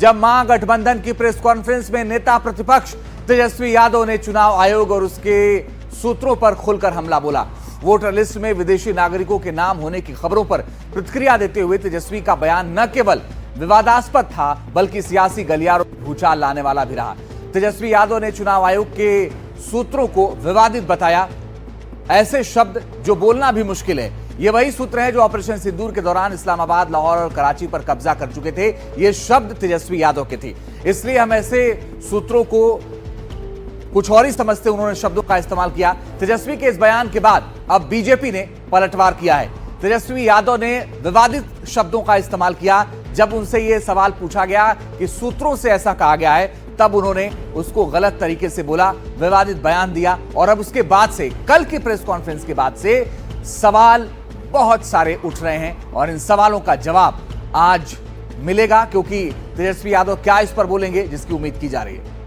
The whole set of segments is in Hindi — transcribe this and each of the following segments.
जब महागठबंधन की प्रेस कॉन्फ्रेंस में नेता प्रतिपक्ष तेजस्वी यादव ने चुनाव आयोग और उसके सूत्रों पर खुलकर हमला बोला। वोटर लिस्ट में विदेशी नागरिकों के नाम होने की खबरों पर प्रतिक्रिया देते हुए तेजस्वी का बयान न केवल विवादास्पद था बल्कि सियासी गलियारों में भूचाल लाने वाला भी रहा। तेजस्वी यादव ने चुनाव आयोग के सूत्रों को विवादित बताया। ऐसे शब्द जो बोलना भी मुश्किल है, ये वही सूत्र हैं जो ऑपरेशन सिंदूर के दौरान इस्लामाबाद, लाहौर और कराची पर कब्जा कर चुके थे। ये शब्द तेजस्वी यादव के थे, इसलिए हम ऐसे सूत्रों को कुछ और ही समझते उन्होंने शब्दों का इस्तेमाल किया। तेजस्वी के इस बयान के बाद अब बीजेपी ने पलटवार किया है। तेजस्वी यादव ने विवादित शब्दों का इस्तेमाल किया। जब उनसे यह सवाल पूछा गया कि सूत्रों से ऐसा कहा गया है, तब उन्होंने उसको गलत तरीके से बोला, विवादित बयान दिया। और अब उसके बाद से, कल की प्रेस कॉन्फ्रेंस के बाद से सवाल बहुत सारे उठ रहे हैं और इन सवालों का जवाब आज मिलेगा, क्योंकि तेजस्वी यादव क्या इस पर बोलेंगे जिसकी उम्मीद की जा रही है।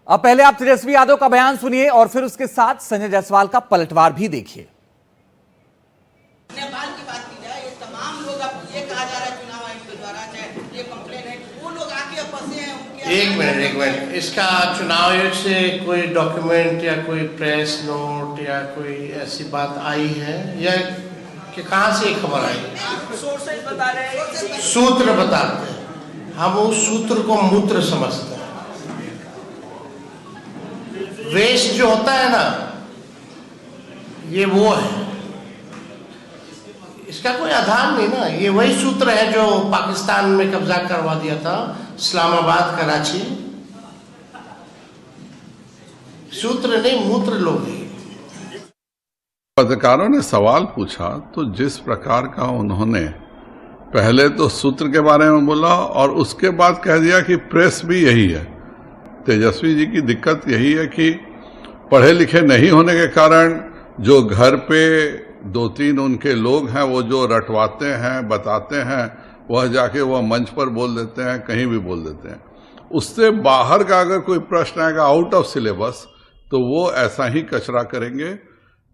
अब पहले आप तेजस्वी यादव का बयान सुनिए और फिर उसके साथ संजय जायसवाल का पलटवार भी देखिए। नेपाल की बात की जाए, ये तमाम लोग अब ये कहा जा रहा है चुनाव आयोग के द्वारा, चाहे ये कंप्लेन है, वो लोग आके फंसे हैं उनके। एक मिनट, इसका चुनाव आयोग से कोई डॉक्यूमेंट या कोई प्रेस नोट या कोई ऐसी बात आई है या कि कहाँ से खबर आई? सोर्सेज बता रहे हैं, सूत्र बताते हैं। हम उस सूत्र को मूत्र समझते हैं। वेस्ट जो होता है ना, ये वो है, इसका कोई आधार नहीं ना। ये वही सूत्र है जो पाकिस्तान में कब्जा करवा दिया था, इस्लामाबाद, कराची। सूत्र नहीं, मूत्र लोग हैं। पत्रकारों ने सवाल पूछा तो जिस प्रकार का उन्होंने पहले तो सूत्र के बारे में बोला और उसके बाद कह दिया कि प्रेस भी यही है। तेजस्वी जी की दिक्कत यही है कि पढ़े लिखे नहीं होने के कारण जो घर पे दो तीन उनके लोग हैं, वो जो रटवाते हैं, बताते हैं, वह जाके वह मंच पर बोल देते हैं, कहीं भी बोल देते हैं। उससे बाहर का अगर कोई प्रश्न आएगा आउट ऑफ सिलेबस, तो वो ऐसा ही कचरा करेंगे।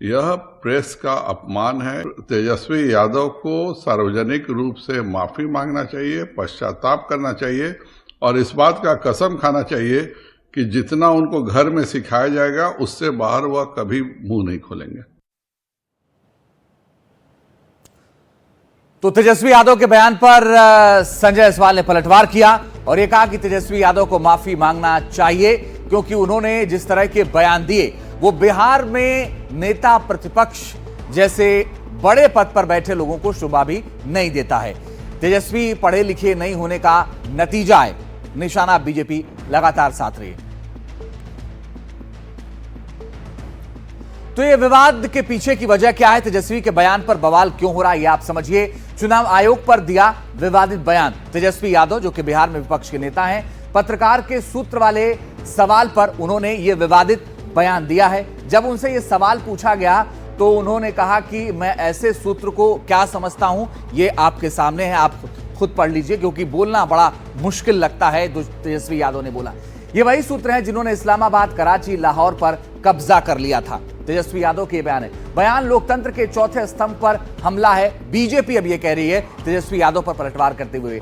यह प्रेस का अपमान है। तेजस्वी यादव को सार्वजनिक रूप से माफी मांगना चाहिए, पश्चाताप करना चाहिए और इस बात का कसम खाना चाहिए कि जितना उनको घर में सिखाया जाएगा उससे बाहर वह कभी मुंह नहीं खोलेंगे। तो तेजस्वी यादव के बयान पर संजय जायसवाल ने पलटवार किया और यह कहा कि तेजस्वी यादव को माफी मांगना चाहिए, क्योंकि उन्होंने जिस तरह के बयान दिए वो बिहार में नेता प्रतिपक्ष जैसे बड़े पद पर बैठे लोगों को शोभा भी नहीं देता है। तेजस्वी पढ़े लिखे नहीं होने का नतीजा है। निशाना बीजेपी लगातार साध रही है। तो ये विवाद के पीछे की वजह क्या है, तेजस्वी के बयान पर बवाल क्यों हो रहा है, ये आप समझिए। चुनाव आयोग पर दिया विवादित बयान तेजस्वी यादव, जो कि बिहार में विपक्ष के नेता हैं, पत्रकार के सूत्र वाले सवाल पर उन्होंने ये विवादित बयान दिया है। जब उनसे ये सवाल पूछा गया तो उन्होंने कहा कि मैं ऐसे सूत्र को क्या समझता हूं, ये आपके सामने है, आप खुद पढ़ लीजिए, क्योंकि बोलना बड़ा मुश्किल लगता है। तेजस्वी यादव ने बोला ये वही सूत्र हैं जिन्होंने इस्लामाबाद, कराची, लाहौर पर कब्जा कर लिया था। तेजस्वी यादव के बयान है। बयान लोकतंत्र के चौथे स्तंभ पर हमला है। बीजेपी अब यह कह रही है तेजस्वी यादव पर पलटवार करते हुए,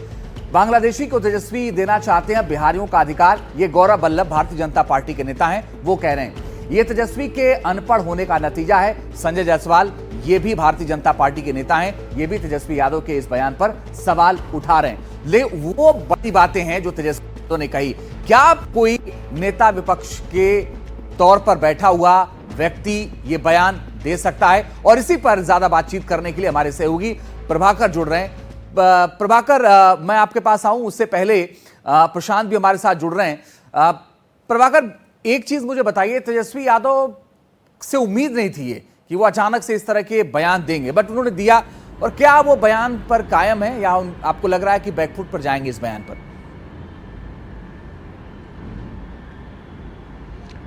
बांग्लादेशी को तेजस्वी देना चाहते हैं बिहारियों का अधिकार। ये गौरव वल्लभ भारतीय जनता पार्टी के नेता हैं, वो कह रहे हैं ये तेजस्वी के अनपढ़ होने का नतीजा है। संजय जायसवाल ये भी भारतीय जनता पार्टी के नेता हैं, ये भी तेजस्वी यादव के इस बयान पर सवाल उठा रहे हैं। ले वो बड़ी बातें हैं जो तेजस्वी यादव ने कही। क्या कोई नेता विपक्ष के तौर पर बैठा हुआ व्यक्ति ये बयान दे सकता है? और इसी पर ज्यादा बातचीत करने के लिए हमारे सहयोगी प्रभाकर जुड़ रहे हैं। प्रभाकर, मैं आपके पास आऊं उससे पहले प्रशांत भी हमारे साथ जुड़ रहे हैं। प्रभाकर, एक चीज मुझे बताइए, तेजस्वी यादव से उम्मीद नहीं थी ये कि वो अचानक से इस तरह के बयान देंगे, बट उन्होंने दिया, और क्या वो बयान पर कायम है या आपको लग रहा है कि बैकफुट पर जाएंगे इस बयान पर?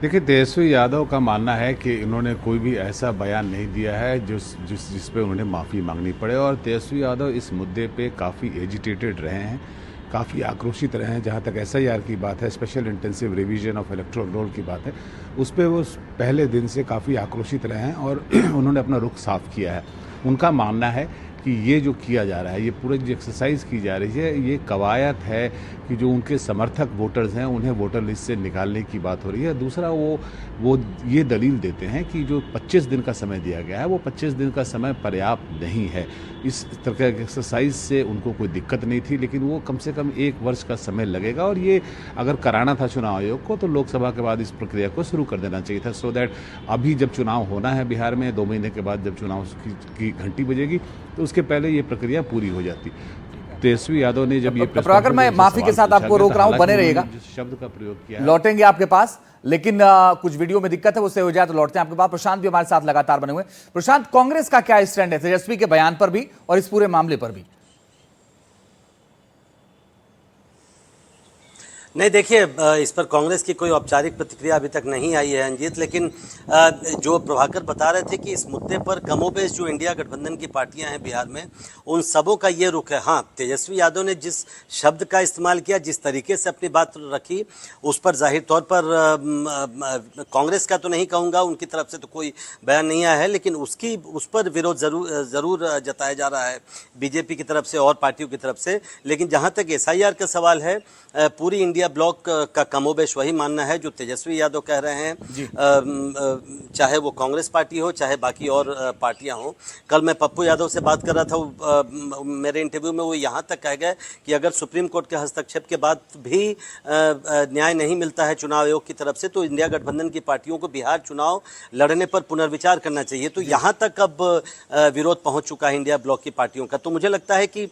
देखिए, तेजस्वी यादव का मानना है कि इन्होंने कोई भी ऐसा बयान नहीं दिया है जिस पे उन्हें माफ़ी मांगनी पड़े, और तेजस्वी यादव इस मुद्दे पे काफ़ी एजिटेटेड रहे हैं। काफ़ी आक्रोशित रहे हैं। जहाँ तक SIR की बात है, special intensive revision of electoral roll की बात है, उस पर वो पहले दिन से काफ़ी आक्रोशित रहे हैं और उन्होंने अपना रुख साफ किया है। उनका मानना है कि ये जो किया जा रहा है, ये पूरी जो एक्सरसाइज की जा रही है, ये कवायद है कि जो उनके समर्थक वोटर्स हैं उन्हें वोटर लिस्ट से निकालने की बात हो रही है। दूसरा वो ये दलील देते हैं कि जो 25 दिन का समय दिया गया है, वो 25 दिन का समय पर्याप्त नहीं है। इस तरह के एक्सरसाइज से उनको कोई दिक्कत नहीं थी, लेकिन वो कम से कम 1 वर्ष का समय लगेगा और ये अगर कराना था चुनाव आयोग को तो लोकसभा के बाद इस प्रक्रिया को शुरू कर देना चाहिए था, सो दैट अभी जब चुनाव होना है बिहार में 2 महीने के बाद, जब चुनाव की घंटी बजेगी तो उसके पहले ये प्रक्रिया पूरी हो जाती। तेजस्वी यादव ने जब ये प्रभाकर, मैं माफी के साथ आपको रोक रहा हूं, बने रहिएगा, जिस शब्द का प्रयोग किया, लौटेंगे आपके पास, लेकिन कुछ वीडियो में दिक्कत है, उससे हो जाए तो लौटते हैं आपके पास। प्रशांत भी हमारे साथ लगातार बने हुए। प्रशांत, कांग्रेस का क्या स्टैंड है तेजस्वी के बयान पर भी और इस पूरे मामले पर भी? नहीं, देखिए, इस पर कांग्रेस की कोई औपचारिक प्रतिक्रिया अभी तक नहीं आई है अंजीत, लेकिन जो प्रभाकर बता रहे थे कि इस मुद्दे पर कमोबेश जो इंडिया गठबंधन की पार्टियां हैं बिहार में, उन सबों का ये रुख है। हाँ, तेजस्वी यादव ने जिस शब्द का इस्तेमाल किया, जिस तरीके से अपनी बात रखी, उस पर जाहिर तौर पर कांग्रेस का तो नहीं कहूँगा, उनकी तरफ से तो कोई बयान नहीं आया है, लेकिन उस पर विरोध ज़रूर जताया जा रहा है बीजेपी की तरफ से और पार्टियों की तरफ से। लेकिन जहाँ तक SIR का सवाल है, पूरी इंडिया ब्लॉक का कमोबेश वही मानना है जो तेजस्वी यादव कह रहे हैं, चाहे वो कांग्रेस पार्टी हो, चाहे बाकी और पार्टियां हो। कल मैं पप्पू यादव से बात कर रहा था, मेरे इंटरव्यू में वो यहाँ तक कह गए कि अगर सुप्रीम कोर्ट के हस्तक्षेप के बाद भी न्याय नहीं मिलता है चुनाव आयोग की तरफ से, तो इंडिया गठबंधन की पार्टियों को बिहार चुनाव लड़ने पर पुनर्विचार करना चाहिए। तो यहाँ तक अब विरोध पहुँच चुका है इंडिया ब्लॉक की पार्टियों का। तो मुझे लगता है कि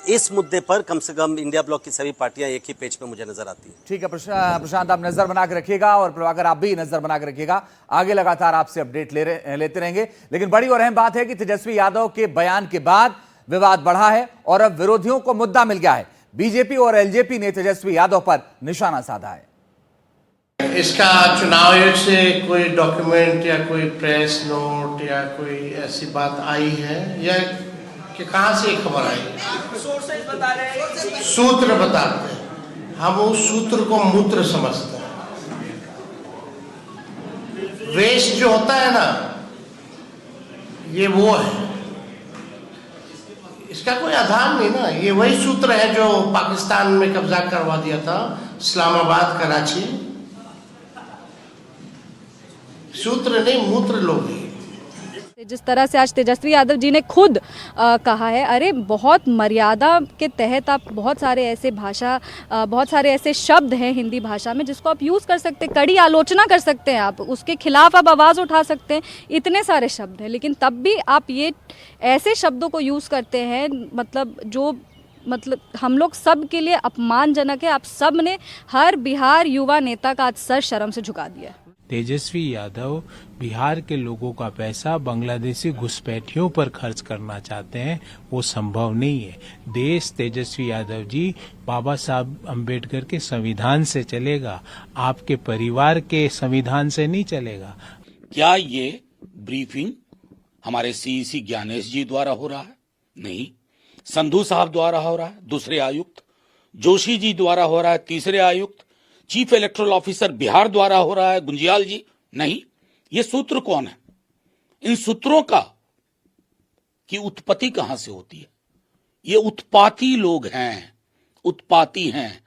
इस मुद्दे पर कम से कम इंडिया ब्लॉक की सभी पार्टियां एक ही पेज पे मुझे नजर आती है। ठीक है प्रशांत, आप नजर बना के रखिएगा और प्रभाकर आप भी नजर बना के रखिएगा, आगे लगातार आपसे अपडेट लेते रहेंगे। लेकिन बड़ी और अहम बात है कि तेजस्वी यादव के बयान के बाद विवाद बढ़ा है और अब विरोधियों को मुद्दा मिल गया है। बीजेपी और LJP ने तेजस्वी यादव पर निशाना साधा है। इसका चुनाव आयोग से कोई डॉक्यूमेंट या कोई प्रेस नोट या कोई ऐसी बात आई है या कि कहां से खबर आई? सूत्र बताते हैं, हम उस सूत्र को मूत्र समझते हैं। वेस्ट जो होता है ना, ये वो है, इसका कोई आधार नहीं ना। ये वही सूत्र है जो पाकिस्तान में कब्जा करवा दिया था, इस्लामाबाद, कराची। सूत्र नहीं, मूत्र लोग हैं। जिस तरह से आज तेजस्वी यादव जी ने खुद कहा है, अरे बहुत मर्यादा के तहत आप बहुत सारे ऐसे शब्द हैं हिंदी भाषा में जिसको आप यूज़ कर सकते हैं, कड़ी आलोचना कर सकते हैं, आप उसके खिलाफ आप आवाज़ उठा सकते हैं, इतने सारे शब्द हैं, लेकिन तब भी आप ये ऐसे शब्दों को यूज़ करते हैं मतलब हम लोग सब के लिए अपमानजनक है। आप सब ने हर बिहार युवा नेता का आज सर शर्म से झुका दिया है। तेजस्वी यादव बिहार के लोगों का पैसा बांग्लादेशी घुसपैठियों पर खर्च करना चाहते हैं, वो संभव नहीं है। देश तेजस्वी यादव जी बाबा साहब अम्बेडकर के संविधान से चलेगा, आपके परिवार के संविधान से नहीं चलेगा। क्या ये ब्रीफिंग हमारे CEC ज्ञानेश जी द्वारा हो रहा है? नहीं। संधू साहब द्वारा हो रहा है, दूसरे आयुक्त। जोशी जी द्वारा हो रहा है, तीसरे आयुक्त। चीफ इलेक्टोरल ऑफिसर बिहार द्वारा हो रहा है, गुंजियाल जी। नहीं, ये सूत्र कौन है? इन सूत्रों की उत्पत्ति कहां से होती है? ये उत्पाती लोग हैं, उत्पाती हैं।